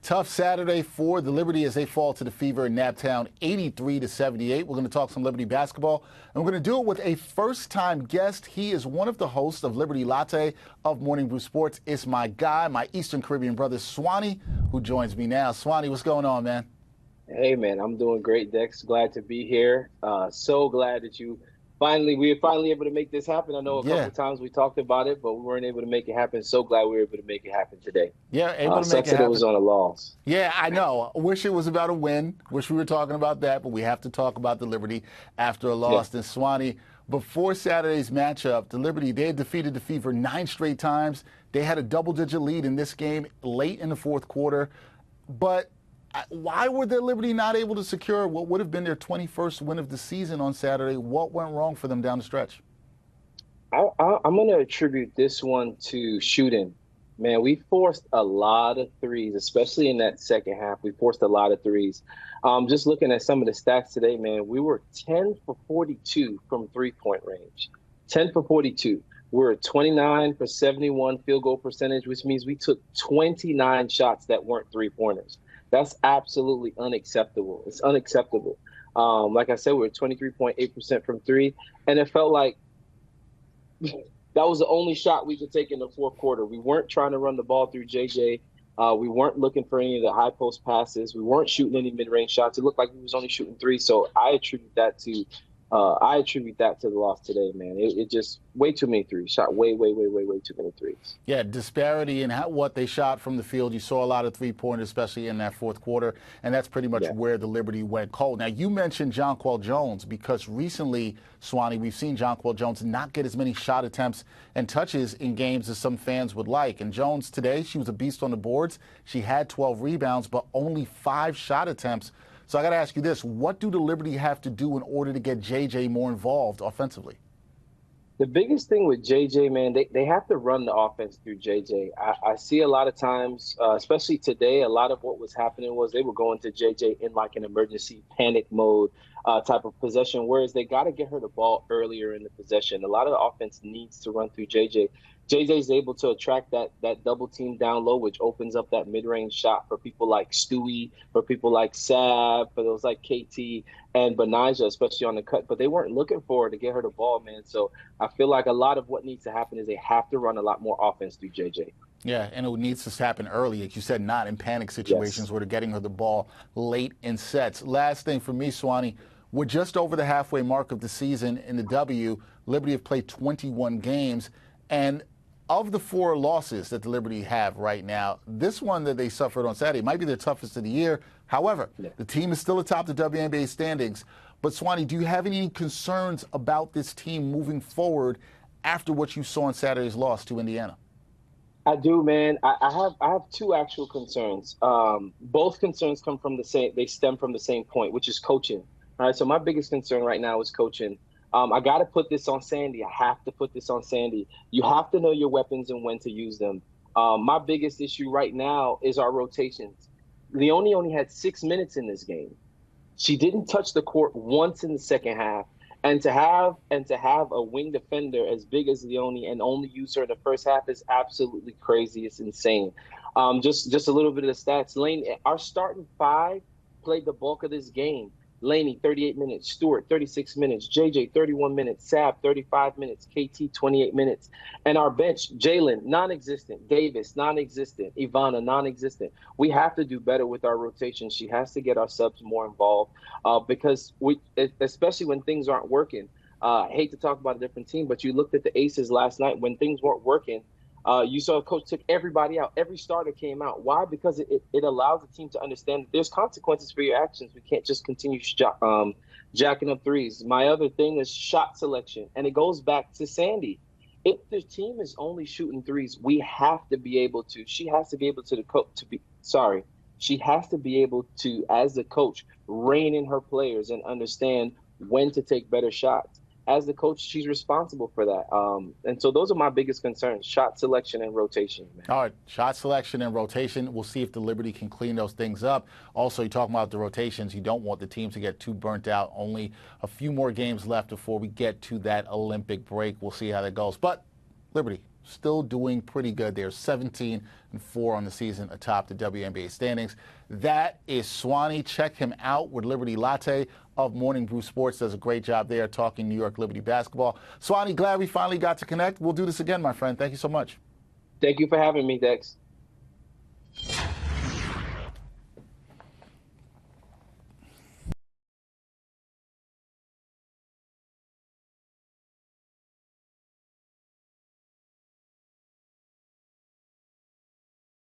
Tough Saturday for the Liberty as they fall to the Fever in Naptown, 83-78. We're going to talk some Liberty basketball, and we're going to do it with a first-time guest. He is one of the hosts of Liberty Latte of Morning Brew Sports. It's my guy, my Eastern Caribbean brother, Swanny, who joins me now. Swanny, what's going on, man? Hey, man, I'm doing great, Dex. Glad to be here. So glad that we were finally able to make this happen. I know a couple of times we talked about it, but we weren't able to make it happen. So glad we were able to make it happen today. Yeah, able to make it happen. It was on a loss. Yeah, I know. I wish it was about a win. Wish we were talking about that, but we have to talk about the Liberty after a loss. And Swanny, before Saturday's matchup, the Liberty, they had defeated the Fever 9 straight times. They had a double-digit lead in this game late in the fourth quarter. But why were the Liberty not able to secure what would have been their 21st win of the season on Saturday? What went wrong for them down the stretch? I'm going to attribute this one to shooting. Man, we forced a lot of threes, especially in that second half. We forced a lot of threes. Just looking at some of the stats today, man, we were 10 for 42 from three-point range. 10 for 42. We're at 29 for 71 field goal percentage, which means we took 29 shots that weren't three-pointers. That's absolutely unacceptable. It's unacceptable. Like I said, we were 23.8% from three, and it felt like that was the only shot we could take in the fourth quarter. We weren't trying to run the ball through JJ. We weren't looking for any of the high post passes. We weren't shooting any mid-range shots. It looked like we was only shooting three. So I attribute that to the loss today, man. It just way too many threes. Shot way too many threes. Yeah, disparity in what they shot from the field. You saw a lot of three-pointers, especially in that fourth quarter, and that's pretty much where the Liberty went cold. Now, you mentioned Jonquel Jones because recently, Swanee, we've seen Jonquel Jones not get as many shot attempts and touches in games as some fans would like. And Jones today, she was a beast on the boards. She had 12 rebounds, but only 5 shot attempts. So I got to ask you this. What do the Liberty have to do in order to get JJ more involved offensively? The biggest thing with JJ, man, they have to run the offense through JJ. I see a lot of times, especially today, a lot of what was happening was they were going to JJ in like an emergency panic mode type of possession, whereas they got to get her the ball earlier in the possession. A lot of the offense needs to run through JJ. JJ's able to attract that double team down low, which opens up that mid-range shot for people like Stewie, for people like Sab, for those like KT and Benijah, especially on the cut. But they weren't looking for her to get her the ball, man. So I feel like a lot of what needs to happen is they have to run a lot more offense through JJ. Yeah, and it needs to happen early, like you said, not in panic situations where they're getting her the ball late in sets. Last thing for me, Swanee, we're just over the halfway mark of the season in the W. Liberty have played 21 games, and of the 4 losses that the Liberty have right now, this one that they suffered on Saturday might be their toughest of the year. However, the team is still atop the WNBA standings. But, Swanee, do you have any concerns about this team moving forward after what you saw in Saturday's loss to Indiana? I do, man. I have 2 actual concerns. Both concerns come from they stem from the same point, which is coaching. All right, so my biggest concern right now is coaching. I got to put this on Sandy. I have to put this on Sandy. You have to know your weapons and when to use them. My biggest issue right now is our rotations. Leone only had 6 minutes in this game. She didn't touch the court once in the second half. And to have a wing defender as big as Leone and only use her in the first half is absolutely crazy. It's insane. Just a little bit of the stats. Lane, our starting 5 played the bulk of this game. Laney, 38 minutes. Stewart, 36 minutes. JJ, 31 minutes. Sab, 35 minutes. KT, 28 minutes. And our bench, Jalen, non-existent. Davis, non-existent. Ivana, non-existent. We have to do better with our rotation. She has to get our subs more involved because especially when things aren't working. I hate to talk about a different team, but you looked at the Aces last night when things weren't working. You saw the coach took everybody out. Every starter came out. Why? Because it allows the team to understand that there's consequences for your actions. We can't just continue jacking up threes. My other thing is shot selection, and it goes back to Sandy. If the team is only shooting threes, we have to be able to. She has to be able to She has to be able to, as the coach, rein in her players and understand when to take better shots. As the coach, she's responsible for that. And so those are my biggest concerns, shot selection and rotation, man. All right, shot selection and rotation. We'll see if the Liberty can clean those things up. Also, you're talking about the rotations. You don't want the team to get too burnt out. Only a few more games left before we get to that Olympic break. We'll see how that goes. But Liberty, still doing pretty good. They're 17-4 on the season atop the WNBA standings. That is Swanny. Check him out with Liberty Latte of Morning Brew Sports. Does a great job there talking New York Liberty basketball. Swanny, glad we finally got to connect. We'll do this again, my friend. Thank you so much. Thank you for having me, Dex.